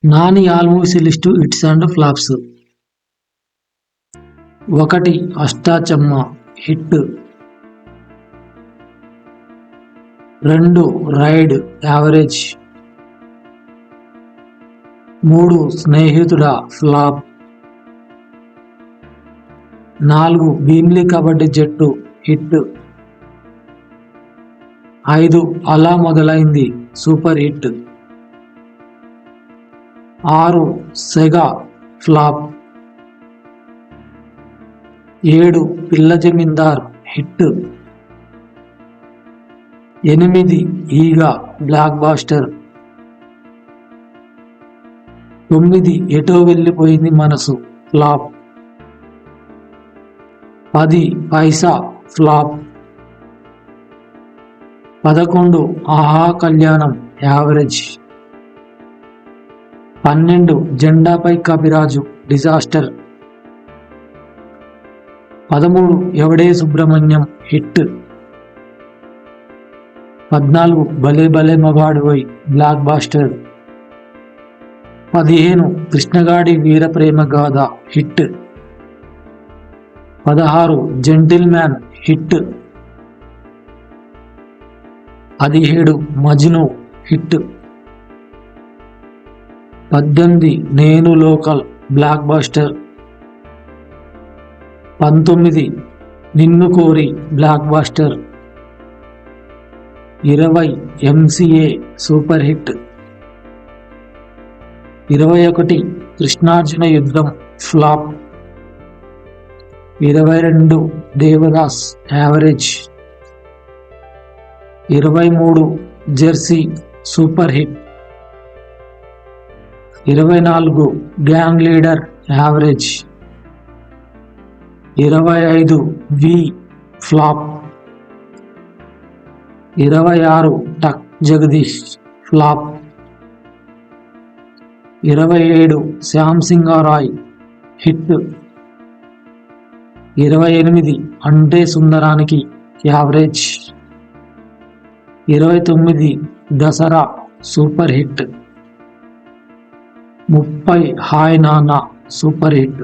Nani all movies list hits and flops. 1 Ashtachamma hit. 2 Ride average. 3 Snehituda flop. 4 Bhimli kabaddi జట్టు hit. 5 అలా మొదలైంది super hit. 6 సెగ flop. 7 పిల్ల జమీందార్ hit. 8 ఈగ బ్లాక్ బాస్టర్. 9 ఎటో వెళ్ళిపోయింది మనసు ఫ్లాప్. 10 పైసా ఫ్లాప్. 11 ఆహా కళ్యాణం యావరేజ్. 12 జెండాపై కపిరాజు డిజాస్టర్. 13 ఎవడే సుబ్రహ్మణ్యం హిట్. 14 భలే భలే మగాడివోయ్ బ్లాక్ బాస్టర్. 15 కృష్ణగాడి Veera Prema Gaadha hit. 16 Gentleman hit. 17 Majnu hit. 18 Nenu Local blockbuster. 19 Ninnu Kori blockbuster. 20 MCA super hit. 21 Krishnarjuna Yuddham flop. 22 Devadas average. 23 Jersey super hit. 24 Gang Leader average. 25 V flop. 26 Tuck Jagadish flop. 27 Shyam Singha Roy hit. 28 Ante Sundaraniki average. 29 Dasara super hit. 30 Hi Nanna super hit.